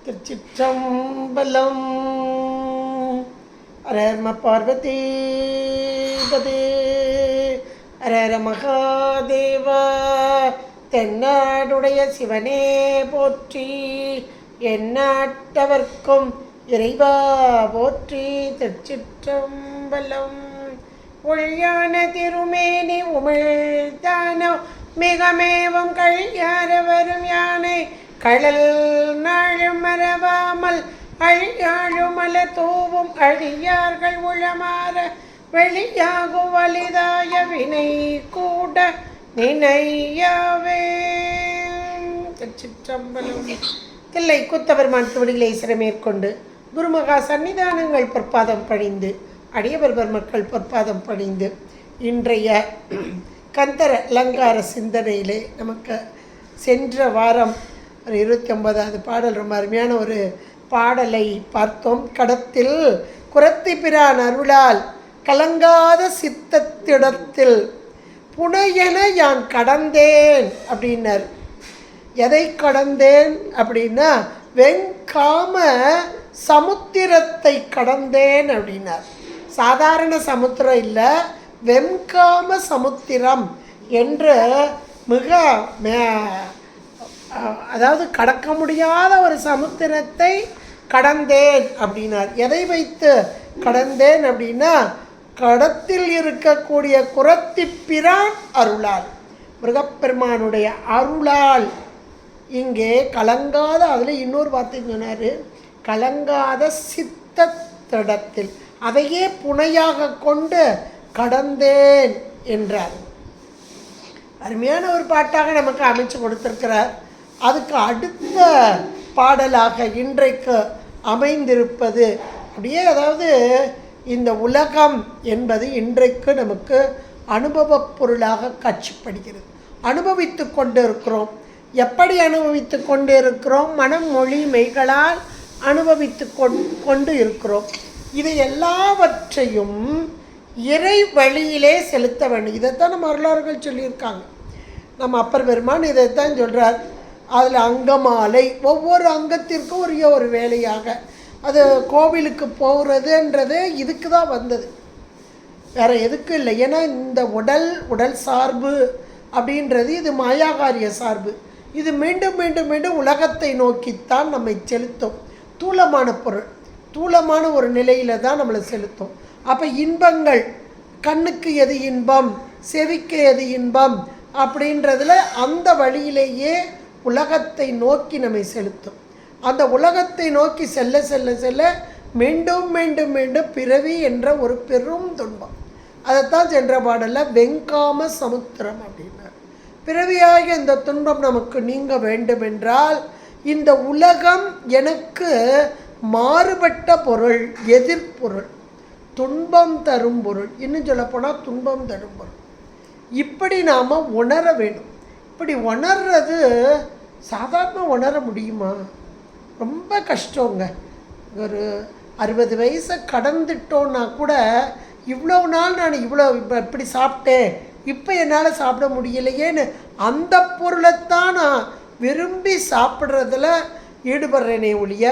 திருச்சிற்றம்பலம். அரம பார்வதி பதே அரர மகாதேவா. தென்னாடுடைய சிவனே போற்றி, எந்நாட்டவர்க்கும் இறைவா போற்றி. திருச்சிற்றம்பலம். ஒழியான திருமேனி உமிழ்தானோ மிகமேவும் கழியார வரும் யானை கடல் நாழும் மறவாமல் அழியாழுமல தூவும் அழியார்கள் உளமாற வெளியாகும் வலிதாய வினை கூட நினையவே. திருச்சிற்றம்பலம். தில்லை கூத்தபெருமான் திருவடிகளை சிறமேற்கொண்டு குருமகா சன்னிதானங்கள் பொற்பாதம் பணிந்து அடியவர் மக்கள் பொற்பாதம் பணிந்து இன்றைய கந்தர அலங்கார சிந்தனையிலே நமக்கு சென்ற வாரம் ஒரு 29வது பாடல் ரொம்ப அருமையான ஒரு பாடலை பார்த்தோம். கடத்தில் குரத்தி பிரான் அருளால் கலங்காத சித்தத்திடத்தில் புனையென யான் கடந்தேன் அப்படின்னார். எதை கடந்தேன் அப்படின்னா வெங்காம சமுத்திரத்தை கடந்தேன் அப்படின்னார். சாதாரண சமுத்திரம் இல்லை, வெண்காம சமுத்திரம் என்று மிக அதாவது கடக்க முடியாத ஒரு சமுத்திரத்தை கடந்தேன் அப்படின்னார். எதை வைத்து கடந்தேன் அப்படின்னா கடத்தில் இருக்கக்கூடிய குரத்தி பிரான் அருளால், முருகப்பெருமானுடைய அருளால். இங்கே கலங்காத, அதில் இன்னொரு வார்த்தை சொன்னார், கலங்காத சித்தத்திடத்தில், அதையே புனையாக கொண்டு கடந்தேன் என்றார். அருமையான ஒரு பாட்டாக நமக்கு அமைச்சு கொடுத்திருக்கிறார். அதுக்கு அடுத்த பாடலாக இன்றைக்கு அமைந்திருப்பது அப்படியே, அதாவது இந்த உலகம் என்பது இன்றைக்கு நமக்கு அனுபவ பொருளாக காட்சிப்படுகிறது. அனுபவித்து கொண்டு இருக்கிறோம். எப்படி அனுபவித்து கொண்டு இருக்கிறோம்? மனம் மொழி மெய்களால் அனுபவித்து கொண்டு இருக்கிறோம். இது எல்லாவற்றையும் இறை வழியிலே செலுத்த வேண்டும். இதைத்தான் நம்ம வரலாறுகள் சொல்லியிருக்காங்க. நம்ம அப்பர் பெருமான் இதைத்தான் சொல்கிறார். அதில் அங்கமாலை, ஒவ்வொரு அங்கத்திற்கும் ஒரு வேலையாக, அது கோவிலுக்கு போகிறதுன்றது இதுக்கு தான் வந்தது, வேறு எதுக்கும் இல்லை. ஏன்னா இந்த உடல் சார்பு அப்படின்றது இது மாயாகாரிய சார்பு. இது மீண்டும் மீண்டும் மீண்டும் உலகத்தை நோக்கித்தான் நம்மை செலுத்தும். தூலமான பொருள், தூலமான ஒரு நிலையில் தான் நம்மளை செலுத்தும். அப்போ இன்பங்கள், கண்ணுக்கு எது இன்பம், செவிக்கு எது இன்பம் அப்படின்றதுல அந்த வழியிலேயே உலகத்தை நோக்கி நம்மை செலுத்தும். அந்த உலகத்தை நோக்கி செல்ல செல்ல செல்ல மீண்டும் மீண்டும் மீண்டும் பிறவி என்ற ஒரு பெரும் துன்பம். அதைத்தான் சென்ற பாடலில் வெங்காம சமுத்திரம் அப்படின்னார். பிறவியாகிய இந்த துன்பம் நமக்கு நீங்க வேண்டுமென்றால் இந்த உலகம் எனக்கு மாறுபட்ட பொருள், எதிர்பொருள், துன்பம் தரும் பொருள், இன்னும் சொல்லப்போனால் துன்பம் தரும் பொருள். இப்படி நாம் உணர வேண்டும். இப்படி உணர்றது சாதாரண உணர முடியுமா? ரொம்ப கஷ்டங்க. ஒரு 60 வயசை கடந்துட்டோன்னா கூட இவ்வளோ நாள் நான் இப்படி சாப்பிட்டேன், இப்போ என்னால் சாப்பிட முடியலையேன்னு அந்த பொருளைத்தான் நான் விரும்பி சாப்பிட்றதுல ஈடுபடுறேனே ஒழிய,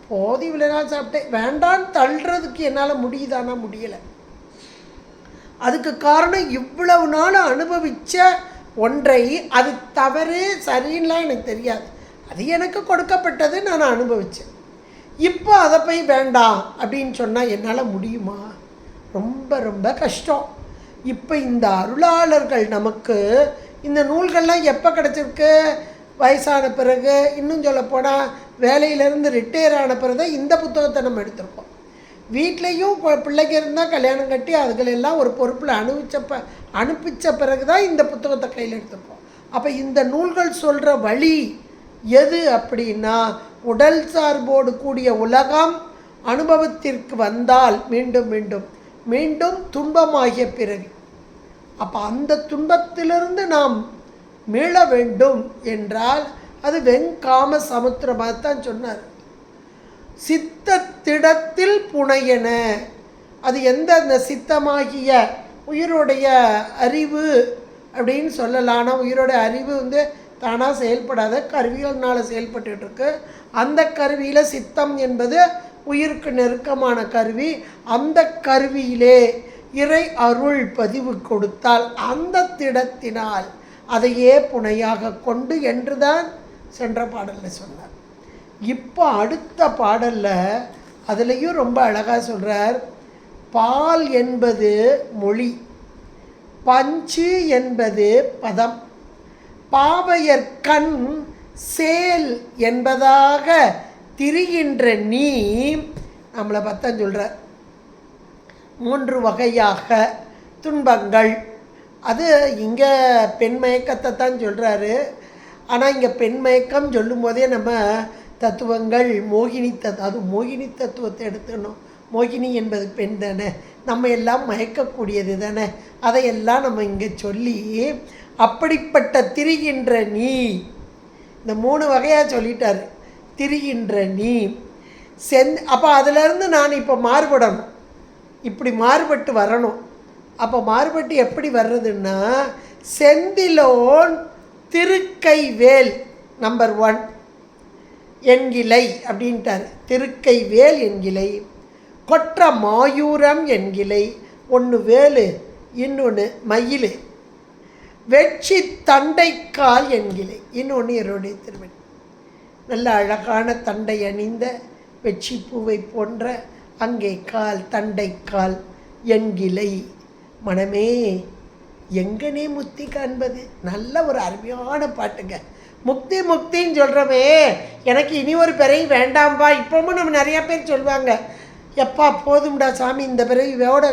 போதி இவ்வளோ நாள் சாப்பிட்டேன் வேண்டான்னு தள்ளுறதுக்கு என்னால் முடியுதானா? முடியலை. அதுக்கு காரணம் இவ்வளவு நாள் அனுபவித்த ஒன்றை, அது தவறு சரின்லாம் எனக்கு தெரியாது, அது எனக்கு கொடுக்கப்பட்டது, நான் அனுபவித்தேன். இப்போ அதை போய் வேண்டாம் அப்படின்னு சொன்னால் என்னால் முடியுமா? ரொம்ப ரொம்ப கஷ்டம். இப்போ இந்த அருளாளர்கள் நமக்கு இந்த நூல்கள்லாம் எப்போ கிடச்சிருக்கு? வயசான பிறகு, இன்னும் சொல்லப்போனால் வேலையிலேருந்து ரிட்டையர் ஆன பிறகு தான் இந்த புத்தகத்தை நம்ம எடுத்திருக்கோம். வீட்லேயும் பிள்ளைங்க இருந்தால் கல்யாணம் கட்டி அதுகளெல்லாம் ஒரு பொறுப்பில் அனுப்பிச்ச பிறகு தான் இந்த புத்தகத்தை கையில் எடுத்துருப்போம். அப்போ இந்த நூல்கள் சொல்கிற வழி எது அப்படின்னா, உடல் சார்போடு கூடிய உலகம் அனுபவத்திற்கு வந்தால் மீண்டும் மீண்டும் மீண்டும் துன்பமாகிய பிறகு, அப்போ அந்த துன்பத்திலிருந்து நாம் மீள வேண்டும் என்றால் அது வெண்காம சமுத்திரமாகத்தான் சொன்னார். சித்தத்திடத்தில் புனையன, அது எந்த அந்த சித்தமாகிய உயிருடைய அறிவு அப்படின்னு சொல்லலாம்னா, உயிரோட அறிவு தானாக செயல்படாத கருவிகள்னால் செயல்பட்டு இருக்கு. அந்த கருவியில் சித்தம் என்பது உயிருக்கு நெருக்கமான கருவி. அந்த கருவியிலே இறை அருள் பதிவு கொடுத்தால் அந்த திடத்தினால் அதையே புனையாக கொண்டு என்றுதான் சென்ற பாடலில் சொன்னார். இப்போ அடுத்த பாடலில் அதுலேயும் ரொம்ப அழகாக சொல்கிறார். பால் என்பது மொழி, பஞ்சு என்பது பதம், பாவையர் கண் சேல் என்பதாக திரிகின்ற நீ நம்மளை பத்தான் சொல்கிறார். 3 வகையாக துன்பங்கள். அது இங்கே பெண் மயக்கத்தை தான் சொல்கிறாரு. ஆனால் இங்கே பெண் மயக்கம் சொல்லும் போதே நம்ம தத்துவங்கள் மோகினி அது மோகினி தத்துவத்தை எடுத்துக்கணும். மோகினி என்பது பெண் தானே, நம்ம எல்லாம் மயக்கக்கூடியது தானே, அதையெல்லாம் நம்ம இங்கே சொல்லி அப்படிப்பட்ட திரிகின்ற நீ, இந்த 3 வகையாக சொல்லிட்டார். திரிகின்ற நீ அப்போ அதிலேருந்து நான் இப்போ மாறுபடணும், இப்படி மாறுபட்டு வரணும். அப்போ மாறுபட்டு எப்படி வர்றதுன்னா, செந்திலோன் திருக்கைவேல் நம்பர் 1 என்கிளை அப்படின்ட்டார். திருக்கைவேல் என்கிளை, கொற்ற மாயூரம் என்கிளை, ஒன்று வேலு இன்னொன்று மயில், வெட்சி தண்டைக்கால் என்கிளை இன்னொன்று என்னுடைய திருவடி. நல்ல அழகான தண்டை அணிந்த வெட்சி பூவை போன்ற அங்கே கால் தண்டைக்கால் என்கிளை. மனமே எங்கனே முக்தி காண்பது. நல்ல ஒரு அருமையான பாட்டுங்க. முக்தி முக்தின்னு சொல்கிறவே, எனக்கு இனி ஒரு பிறவி வேண்டாம்பா. இப்போவும் நம்ம நிறையா பேர் சொல்லுவாங்க, எப்பா போதும்டா சாமி, இந்த பிறவியோட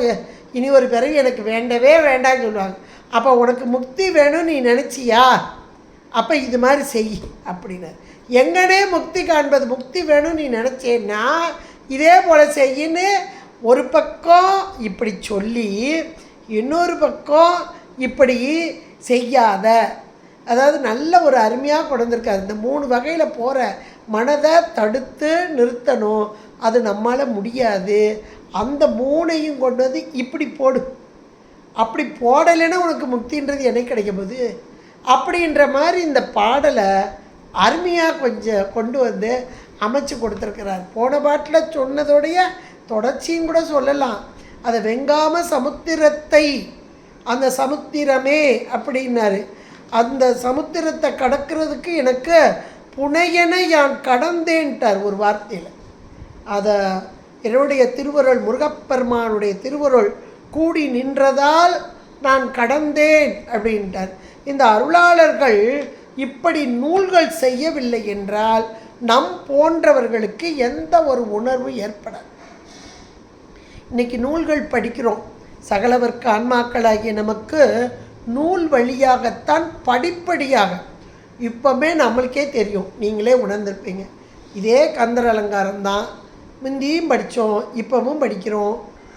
இனி ஒரு பிறவி எனக்கு வேண்டவே வேண்டாம்னு சொல்லுவாங்க. அப்போ உனக்கு முக்தி வேணும்னு நீ நினச்சியா, அப்போ இது மாதிரி செய் அப்படின்னு. எங்கனே முக்தி காண்பது, முக்தி வேணும்னு நீ நினச்சேன்னா இதே போல் செய்யின்னு ஒரு பக்கம் இப்படி சொல்லி, இன்னொரு பக்கம் இப்படி செய்யாத. அதாவது நல்ல ஒரு அருமையாக கொண்டு வந்திருக்காரு. இந்த 3 வகையில் போகிற மனதை தடுத்து நிறுத்தணும். அது நம்மளால் முடியாது. அந்த 3ஐயும் கொண்டு வந்து இப்படி போடு. அப்படி போடலைன்னா உனக்கு முக்தின்றது என்னைக்கு கிடைக்க போகுது அப்படின்ற மாதிரி இந்த பாடலை அருமையாக கொஞ்சம் கொண்டு வந்து அமைச்சு கொடுத்துருக்கிறார். போன பாட்டில் சொன்னதோடைய தொடர்ச்சியும் கூட சொல்லலாம். அதை வெங்காம சமுத்திரத்தை, அந்த சமுத்திரமே அப்படின்னாரு. அந்த சமுத்திரத்தை கடக்கிறதுக்கு எனக்கு புனையென யான் கடந்தேன்ட்டார் ஒரு வார்த்தையில். அதை என்னுடைய திருவருள், முருகப்பெருமானுடைய திருவருள் கூடி நின்றதால் நான் கடந்தேன் அப்படின்ட்டார். இந்த அருளாளர்கள் இப்படி நூல்கள் செய்யவில்லை என்றால் நம் போன்றவர்களுக்கு எந்த ஒரு உணர்வு ஏற்படாது. இன்றைக்கி நூல்கள் படிக்கிறோம். சகலவர்க்கு ஆன்மாக்களாகிய நமக்கு நூல் வழியாகத்தான் படிப்படியாக இப்போமே நம்மளுக்கே தெரியும், நீங்களே உணர்ந்திருப்பீங்க. இதே கந்தர் அலங்காரம் தான் முந்தியும் படித்தோம், இப்போவும் படிக்கிறோம்,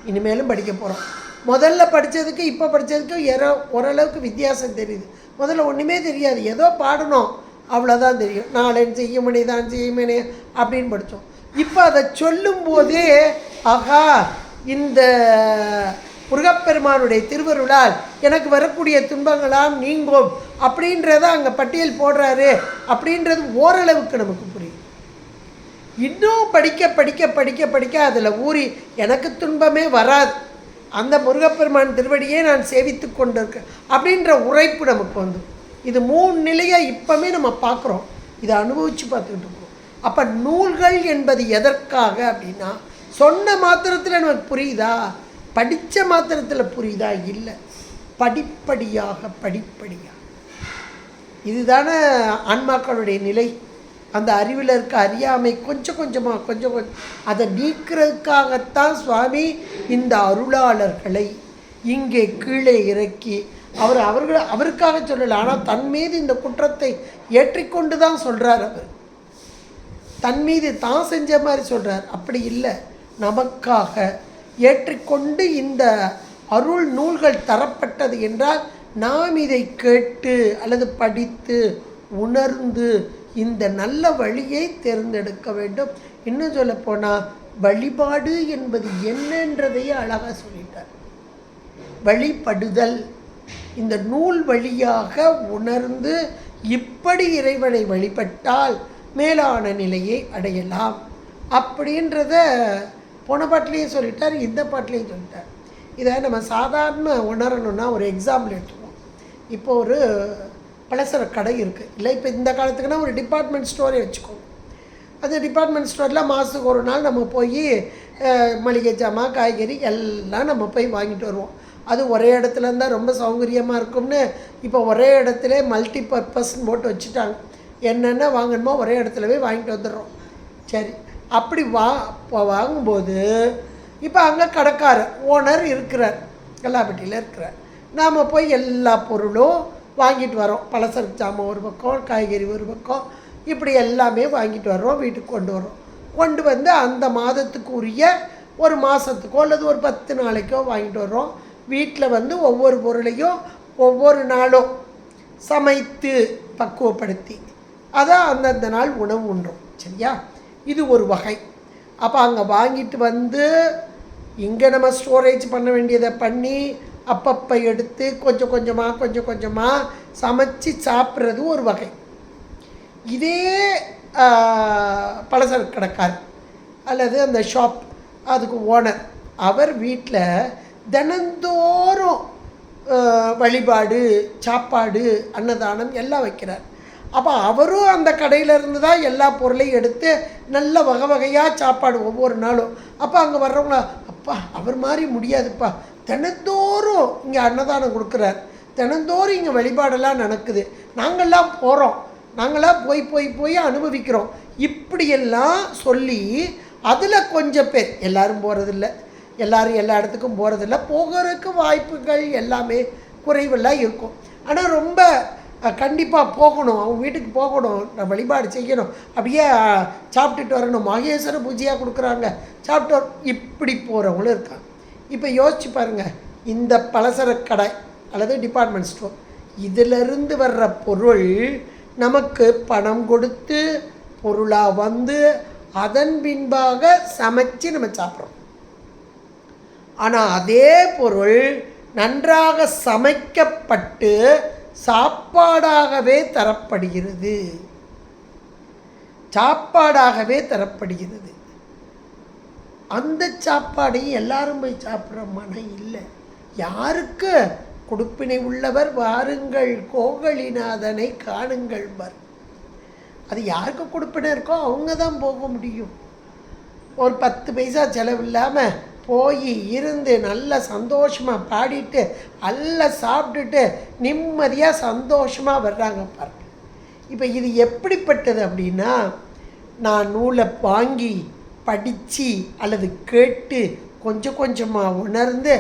இனிமேலும் படிக்க போகிறோம். முதல்ல படித்ததுக்கு இப்போ படித்ததுக்கு ஓரளவுக்கு வித்தியாசம் தெரியுது. முதல்ல ஒன்றுமே தெரியாது, ஏதோ பாடணும் அவ்வளோதான் தெரியும். நாளன் செய்யமணி தான் செய்யமணி அப்படின்னு படித்தோம். இப்போ அதை சொல்லும்போதே ஆகா, இந்த முருகப்பெருமானுடைய திருவருளால் எனக்கு வரக்கூடிய துன்பங்களாம் நீங்கும் அப்படின்றத அங்கே பட்டியல் போடுறாரு அப்படின்றது ஓரளவுக்கு நமக்கு புரியும். இன்னும் படிக்க படிக்க படிக்க படிக்க அதில் ஊறி எனக்கு துன்பமே வராது, அந்த முருகப்பெருமான் திருவடியே நான் சேவித்து கொண்டிருக்கேன் அப்படின்ற உரைப்பு நமக்கு வந்து, இது 3 நிலையாக இப்போமே நம்ம பார்க்குறோம், இதை அனுபவித்து பார்த்துக்கிட்டு இருக்கோம். அப்போ நூல்கள் என்பது எதற்காக அப்படின்னா, சொன்ன மாத்திரத்தில் நமக்கு புரியுதா, படித்த மாத்திரத்தில் புரியுதா, இல்லை, படிப்படியாக படிப்படியாக. இதுதானே ஆன்மாக்களுடைய நிலை. அந்த அறிவில் இருக்க அறியாமை கொஞ்சம் கொஞ்சமாக அதை நீக்கிறதுக்காகத்தான் சுவாமி இந்த அருளாளர்களை இங்கே கீழே இறக்கி அவருக்காக சொல்லலை, ஆனால் தன் மீது இந்த குற்றத்தை ஏற்றிக்கொண்டு தான் சொல்கிறார். அவர் தன் மீது தான் செஞ்ச மாதிரி சொல்கிறார். அப்படி இல்லை, நமக்காக ஏற்றிக்கொண்டு இந்த அருள் நூல்கள் தரப்பட்டது என்றால் நாம் இதை கேட்டு அல்லது படித்து உணர்ந்து இந்த நல்ல வழியை தேர்ந்தெடுக்க வேண்டும். இன்னும் சொல்லப்போனால் வழிபாடு என்பது என்னன்றதையே அழகாக சொல்லிட்டார். வழிபடுதல், இந்த நூல் வழியாக உணர்ந்து இப்படி இறைவனை வழிபட்டால் மேலான நிலையை அடையலாம் அப்படின்றத போன பாட்டிலையும் சொல்லிட்டார், இந்த பாட்டிலையும் சொல்லிட்டார். இதை நம்ம சாதாரண உணரணுன்னா ஒரு எக்ஸாம்பிள் எடுத்துக்குவோம். இப்போ ஒரு பலசர கடை இருக்குது இல்லை, இப்போ இந்த காலத்துக்குன்னா ஒரு டிபார்ட்மெண்ட் ஸ்டோரே வச்சுக்கோங்க. அந்த டிபார்ட்மெண்ட் ஸ்டோரில் மாதத்துக்கு ஒரு நாள் நம்ம போய் மளிகை ஜாமான் காய்கறி எல்லாம் நம்ம போய் வாங்கிட்டு வருவோம். அது ஒரே இடத்துல இருந்தால் ரொம்ப சௌகரியமாக இருக்கும்னு இப்போ ஒரே இடத்துல மல்டி பர்பஸ்ன்னு போட்டு வச்சுட்டாங்க. என்னென்ன வாங்கணுமோ ஒரே இடத்துல போய் வாங்கிட்டு வந்துடுறோம். சரி, அப்படி வாங்கும்போது இப்போ அங்கே கடைக்காரர் ஓனர் இருக்கிறார், கல்லாப்பட்டியில் இருக்கிறார். நாம் போய் எல்லா பொருளும் வாங்கிட்டு வரோம். பலசரக்கு ஜாமான் ஒரு பக்கம், காய்கறி ஒரு பக்கம், இப்படி எல்லாமே வாங்கிட்டு வர்றோம், வீட்டுக்கு கொண்டு வரோம். கொண்டு வந்து அந்த மாதத்துக்கு உரிய ஒரு மாதத்துக்கோ அல்லது ஒரு 10 நாளைக்கோ வாங்கிட்டு வர்றோம். வீட்டில் வந்து ஒவ்வொரு பொருளையும் ஒவ்வொரு நாளும் சமைத்து பக்குவப்படுத்தி அதை அந்தந்த நாள் உணவு உண்றோம். சரியா? இது ஒரு வகை. அப்போ அங்கே வாங்கிட்டு வந்து இங்கே நம்ம ஸ்டோரேஜ் பண்ண வேண்டியதை பண்ணி அப்பப்போ எடுத்து கொஞ்சம் கொஞ்சமாக சமைச்சு சாப்பிட்றது ஒரு வகை. இதே பலசரக்கு கடைக்காரர் அல்லது அந்த ஷாப் அதுக்கு ஓனர், அவர் வீட்டில் தினந்தோறும் வழிபாடு, சாப்பாடு, அன்னதானம் எல்லாம் வைக்கிறார். அப்போ அவரும் அந்த கடையிலேருந்து தான் எல்லா பொருளையும் எடுத்து நல்ல வகை வகையாக சாப்பாடு ஒவ்வொரு நாளும். அப்போ அங்கே வர்றவங்களா, அப்பா அவர் மாதிரி முடியாதுப்பா, தினந்தோறும் இங்கே அன்னதானம் கொடுக்குறார், தினந்தோறும் இங்கே வழிபாடெல்லாம் நடக்குது, நாங்கள்லாம் போகிறோம், நாங்களாம் போய் அனுபவிக்கிறோம், இப்படியெல்லாம் சொல்லி அதில் கொஞ்சம் பேர், எல்லோரும் போகிறதில்ல, எல்லோரும் எல்லா இடத்துக்கும் போகிறதில்ல, போகிறதுக்கு வாய்ப்புகள் எல்லாமே குறைவெல்லாம் இருக்கும். ஆனால் ரொம்ப கண்டிப்பாக போகணும், அவங்க வீட்டுக்கு போகணும், வழிபாடு செய்யணும், அப்படியே சாப்பிட்டுட்டு வரணும், மகேஸ்வர பூஜையாக கொடுக்குறாங்க, சாப்பிட்டு இப்படி போகிறவங்களும் இருக்காங்க. இப்போ யோசிச்சு பாருங்கள், இந்த பலசரக்கு கடை அல்லது டிபார்ட்மெண்ட் ஸ்டோர் இதிலிருந்து வர்ற பொருள் நமக்கு பணம் கொடுத்து பொருளாக வந்து அதன் பின்பாக சமைச்சு நம்ம சாப்பிட்றோம். ஆனால் அதே பொருள் நன்றாக சமைக்கப்பட்டு சாப்பாடாகவே தரப்படுகிறது, சாப்பாடாகவே தரப்படுகிறது. அந்த சாப்பாடையும் எல்லாரும் போய் சாப்பிட்ற மனம் இல்லை. யாருக்கு? கொடுப்பினை உள்ளவர் வாருங்கள் கோகலிநாதனை காணுங்கள் பார். அது யாருக்கு கொடுப்பினை இருக்கோ அவங்க தான் போக முடியும். ஒரு 10 பைசா செலவில்லாமல் போய் இருந்து நல்ல சந்தோஷமாக பாடிட்டு நல்லா சாப்பிட்டுட்டு நிம்மதியாக சந்தோஷமாக வர்றாங்க பாருங்க. இப்போ இது எப்படிப்பட்டது அப்படின்னா, நான் நூலை வாங்கி படித்து அல்லது கேட்டு கொஞ்சம் கொஞ்சமாக உணர்ந்து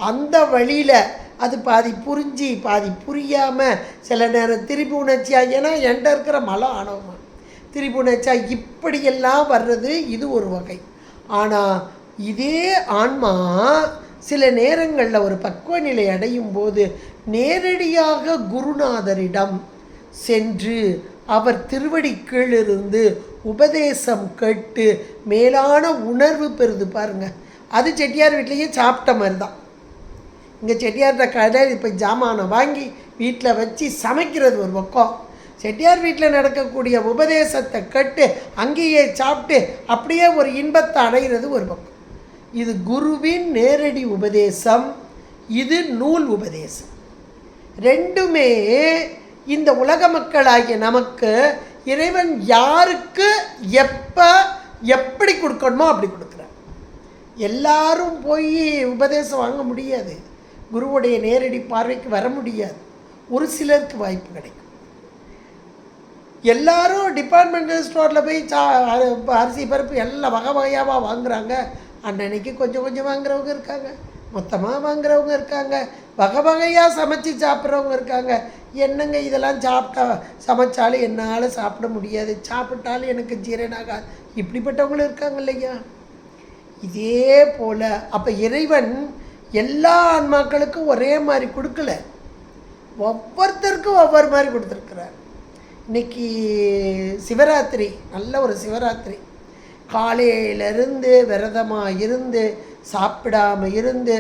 அந்த வழியில் அது பாதி புரிஞ்சு பாதி புரியாமல் சில நேரம் திருப்பி உணர்ச்சியாக, ஏன்னா என்கிட்ட இருக்கிற மலம் ஆணவமாக திருப்பி உணர்ச்சியாக இப்படியெல்லாம் வர்றது இது ஒரு வகை. ஆனால் இதே ஆன்மா சில நேரங்களில் ஒரு பக்குவ நிலை அடையும் போது நேரடியாக குருநாதரிடம் சென்று அவர் திருவடி கீழிருந்து உபதேசம் கேட்டு மேலான உணர்வு பெறுது பாருங்கள். அது செட்டியார் வீட்லேயே சாப்பிட்ட மாதிரி தான். இங்கே செட்டியார்கிட்ட கடையில் இப்போ ஜாமானை வாங்கி வீட்டில் வச்சு சமைக்கிறது ஒரு பக்கம், செட்டியார் வீட்டில் நடக்கக்கூடிய உபதேசத்தை கேட்டு அங்கேயே சாப்பிட்டு அப்படியே ஒரு இன்பத்தை அடைகிறது ஒரு பக்கம். இது குருவின் நேரடி உபதேசம், இது நூல் உபதேசம். ரெண்டுமே இந்த உலக மக்களாகிய நமக்கு இறைவன் யாருக்கு எப்போ எப்படி கொடுக்கணுமோ அப்படி கொடுக்குறார். எல்லாரும் போய் உபதேசம் வாங்க முடியாது, குருவுடைய நேரடி பார்வைக்கு வர முடியாது, ஒரு சிலருக்கு வாய்ப்பு கிடைக்கும். எல்லாரும் டிபார்ட்மெண்டல் ஸ்டோரில் போய் அரிசி பருப்பு எல்லாம் வகை வகையாக வாங்குகிறாங்க. அன்னன்னைக்கு கொஞ்சம் கொஞ்சம் வாங்குறவங்க இருக்காங்க, மொத்தமாக வாங்குறவங்க இருக்காங்க, வகை வகையாக சமைச்சு சாப்பிட்றவங்க இருக்காங்க. என்னங்க இதெல்லாம் சாப்பிட்டா சமைச்சாலும் என்னால் சாப்பிட முடியாது, சாப்பிட்டாலும் எனக்கு ஜீரணாகாது, இப்படிப்பட்டவங்களும் இருக்காங்க இல்லையா? இதே போல் அப்போ இறைவன் எல்லா ஆன்மாக்களுக்கும் ஒரே மாதிரி கொடுக்கல, ஒவ்வொருத்தருக்கும் ஒவ்வொரு மாதிரி கொடுத்துருக்குறார். இன்றைக்கி சிவராத்திரி, நல்ல ஒரு சிவராத்திரி, காலையிலேருந்து விரதமாக இருந்து சாப்பிடாமல் இருந்து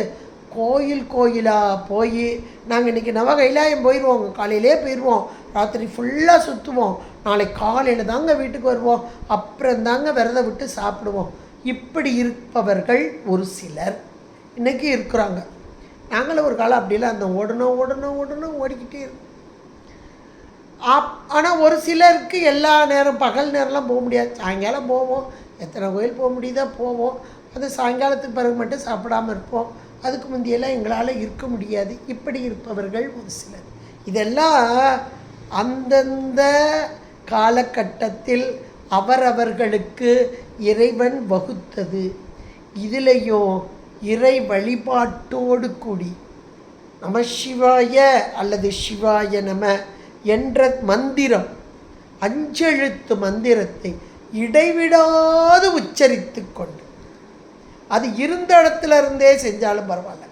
கோயில் கோயிலாக போய் நாங்கள் இன்றைக்கி நவகைலாயம் போயிடுவோம், காலையிலே போயிடுவோம், ராத்திரி ஃபுல்லாக சுற்றுவோம், நாளைக்கு காலையில் தாங்க வீட்டுக்கு வருவோம், அப்புறம் தாங்க விரதம் விட்டு சாப்பிடுவோம். இப்படி இருப்பவர்கள் ஒரு சிலர் இன்றைக்கி இருக்கிறாங்க. நாங்களும் ஒரு காலம் அப்படிலாம் அந்த ஓடணும் ஓடிக்கிட்டே இருக்கோம். ஆனால் ஒரு சிலருக்கு எல்லா நேரம் பகல் நேரம்லாம் போக முடியாது, சாயங்காலம் போவோம், எத்தனை கோயில் போக முடியுதோ போவோம். அது சாயங்காலத்துக்கு பிறகு மட்டும் சாப்பிடாமல் இருப்போம், அதுக்கு முந்தையெல்லாம் எங்களால் இருக்க முடியாது. இப்படி இருப்பவர்கள் ஒரு சிலர். இதெல்லாம் அந்தந்த காலகட்டத்தில் அவரவர்களுக்கு இறைவன் வகுத்தது. இதிலையும் இறை வழிபாட்டோடு கூடி நம சிவாய அல்லது சிவாய நம என்ற மந்திரம், 5 எழுத்து மந்திரத்தை இடைவிடாது உச்சரித்து கொண்டு, அது இருந்த இடத்துல இருந்தே செஞ்சாலும் பரவாயில்ல,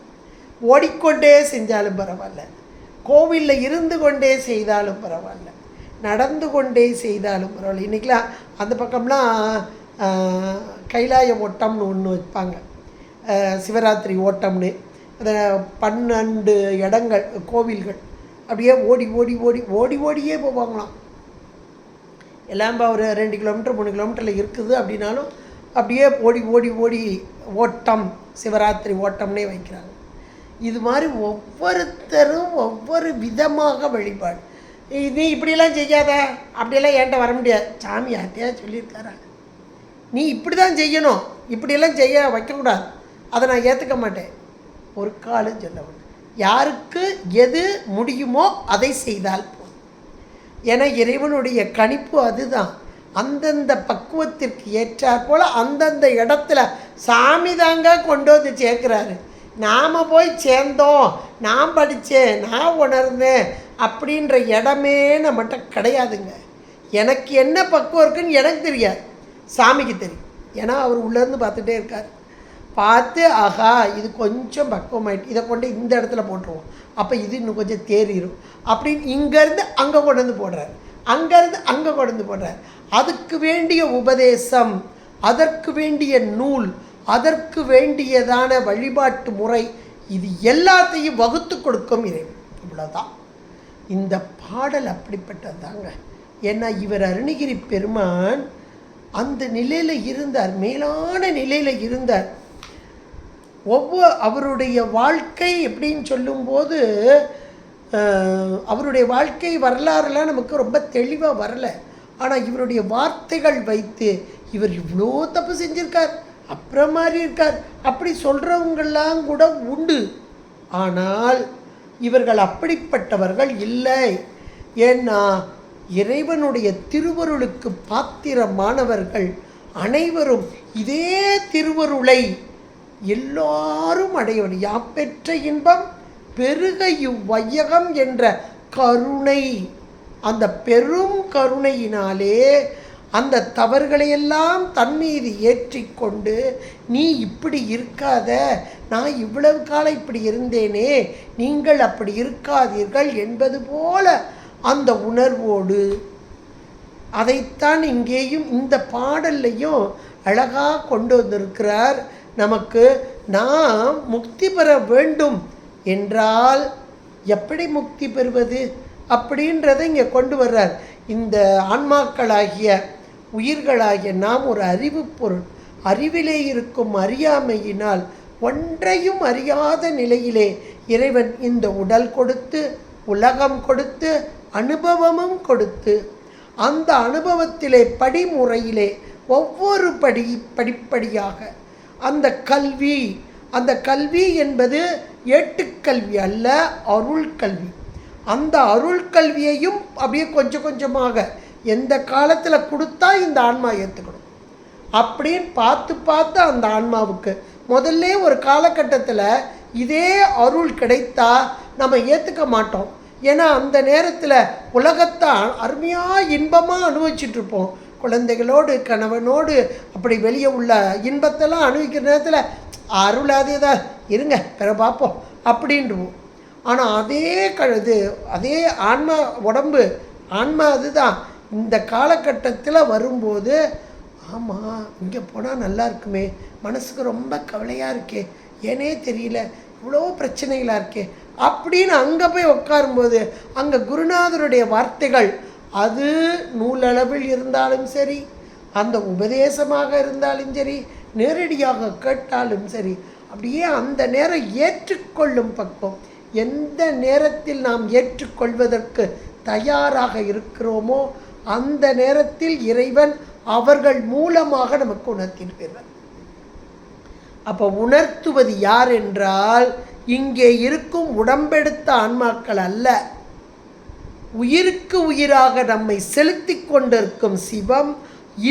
ஓடிக்கொண்டே செஞ்சாலும் பரவாயில்ல, கோவிலில் இருந்து கொண்டே செய்தாலும் பரவாயில்ல, நடந்து கொண்டே செய்தாலும் பரவாயில்ல. இன்றைக்கெலாம் அந்த பக்கம்லாம் கைலாய ஓட்டம்னு ஒன்று வைப்பாங்க, சிவராத்திரி ஓட்டம்னு. அந்த 12 இடங்கள் கோவில்கள் அப்படியே ஓடியே போவாங்களாம். எல்லாம் ஒரு 2 கிலோமீட்டர் 3 கிலோமீட்டரில் இருக்குது அப்படின்னாலும் அப்படியே ஓடி ஓட்டம், சிவராத்திரி ஓட்டம்னே வைக்கிறாங்க. இது மாதிரி ஒவ்வொருத்தரும் ஒவ்வொரு விதமாக வழிபாடு. நீ இப்படியெல்லாம் செய்யாத, அப்படியெல்லாம் என்கிட்ட வர முடியாது, சாமி யார்ட்டையா சொல்லியிருக்காரா, நீ இப்படி தான் செய்யணும், இப்படியெல்லாம் செய்ய வைக்கக்கூடாது, அதை நான் ஏற்றுக்க மாட்டேன், ஒரு காலம் சொல்ல வேண்டும். யாருக்கு எது முடியுமோ அதை செய்தால் போதும். ஏன்னா இறைவனுடைய கணிப்பு அதுதான். அந்தந்த பக்குவத்திற்கு ஏற்றாற் போல் அந்தந்த இடத்துல சாமி தாங்க கொண்டு வந்து சேர்க்குறாரு. நாம் போய் சேர்ந்தோம், நான் படித்தேன், நான் உணர்ந்தேன் அப்படின்ற இடமே நம்மகிட்ட கிடையாதுங்க. எனக்கு என்ன பக்குவம் இருக்குன்னு எனக்கு தெரியாது, சாமிக்கு தெரியும். ஏன்னா அவர் உள்ளேருந்து பார்த்துட்டே இருக்கார். பார்த்து ஆஹா இது கொஞ்சம் பக்குவமாயிட்டு, இதை கொண்டு இந்த இடத்துல போட்டுருவோம், அப்போ இது இன்னும் கொஞ்சம் தேறிடும் அப்படின்னு இங்கேருந்து அங்கே கொண்டு வந்து போடுறார், அங்கேருந்து அங்கே கொண்டு வந்து போடுறார். அதுக்கு வேண்டிய உபதேசம், அதற்கு வேண்டிய நூல், அதற்கு வேண்டியதான வழிபாட்டு முறை, இது எல்லாத்தையும் வகுத்து கொடுக்கும் இறைவன். இவ்வளோதான். இந்த பாடல் அப்படிப்பட்டது தாங்க. ஏன்னா இவர் அருணகிரி பெருமான் அந்த நிலையில் இருந்தார், மேலான நிலையில் இருந்தார். அவருடைய வாழ்க்கை எப்படின்னு சொல்லும்போது அவருடைய வாழ்க்கை வரலாறுலாம் நமக்கு ரொம்ப தெளிவாக வரலை. ஆனால் இவருடைய வார்த்தைகள் வைத்து இவர் இவ்வளோ தப்பு செஞ்சுருக்கார், அப்புறம் மாதிரி இருக்கார் அப்படி சொல்கிறவங்கெல்லாம் கூட உண்டு. ஆனால் இவர்கள் அப்படிப்பட்டவர்கள் இல்லை. ஏன்னா இறைவனுடைய திருவருளுக்கு பாத்திரமானவர்கள் அனைவரும் இதே திருவருளை எல்லாரும் அடைய வேண்டும். யாப்பெற்ற இன்பம் பெருக இவ்வையகம் என்ற கருணை, அந்த பெரும் கருணையினாலே அந்த தவறுகளையெல்லாம் தன்மீது ஏற்றிக்கொண்டு நீ இப்படி இருக்காத, நான் இவ்வளவு காலம் இப்படி இருந்தேனே, நீங்கள் அப்படி இருக்காதீர்கள் என்பது போல அந்த உணர்வோடு, அதைத்தான் இங்கேயும் இந்த பாடல்லையும் அழகாக கொண்டு வந்திருக்கிறார். நமக்கு நாம் முக்தி பெற வேண்டும் என்றால் எப்படி முக்தி பெறுவது அப்படின்றத இங்கே கொண்டு வர்றார். இந்த ஆன்மாக்களாகிய உயிர்களாகிய நாம் ஒரு அறிவு பொருள், அறிவிலே இருக்கும் அறியாமையினால் ஒன்றையும் அறியாத நிலையிலே இறைவன் இந்த உடல் கொடுத்து, உலகம் கொடுத்து, அனுபவமும் கொடுத்து, அந்த அனுபவத்திலே படிமுறையிலே ஒவ்வொரு படிப்படியாக அந்த கல்வி என்பது ஏட்டுக்கல்வி அல்ல, அருள் கல்வி. அந்த அருள் கல்வியையும் அப்படியே கொஞ்சம் கொஞ்சமாக எந்த காலத்தில் கொடுத்தா இந்த ஆன்மா ஏற்றுக்கணும் அப்படின்னு பார்த்து அந்த ஆன்மாவுக்கு முதல்ல ஒரு காலகட்டத்தில் இதே அருள் கிடைத்தா நம்ம ஏற்றுக்க மாட்டோம். ஏன்னா அந்த நேரத்தில் உலகத்தை அருமையாக இன்பமாக அனுபவிச்சுட்ருப்போம், குழந்தைகளோடு கணவனோடு அப்படி வெளியே உள்ள இன்பத்தெல்லாம் அனுபவிக்கிற நேரத்தில் அருளாதேதான் இருங்க பிற பார்ப்போம் அப்படின்டுவோம். ஆனால் அதே ஆன்மா உடம்பு ஆன்மா அதுதான் இந்த காலகட்டத்தில் வரும்போது ஆமாம் இங்கே போனால் நல்லா இருக்குமே, மனசுக்கு ரொம்ப கவலையாக இருக்கே, ஏனே தெரியல, இவ்வளோ பிரச்சனைகளாக இருக்கே அப்படின்னு அங்கே போய் உட்காரும்போது அங்கே குருநாதருடைய வார்த்தைகள் அது நூலளவில் இருந்தாலும் சரி, அந்த உபதேசமாக இருந்தாலும் சரி, நேரடியாக கேட்டாலும் சரி, அப்படியே அந்த நேரம் ஏற்றுக்கொள்ளும் பக்குவம். எந்த நேரத்தில் நாம் ஏற்றுக்கொள்வதற்கு தயாராக இருக்கிறோமோ அந்த நேரத்தில் இறைவன் அவர்கள் மூலமாக நமக்கு உணர்த்திடுகிறார். அப்போ உணர்த்துவது யார் என்றால் இங்கே இருக்கும் உடம்பெடுத்த ஆன்மாக்கள் அல்ல, உயிருக்கு உயிராக நம்மை செலுத்தி கொண்டிருக்கும் சிவம்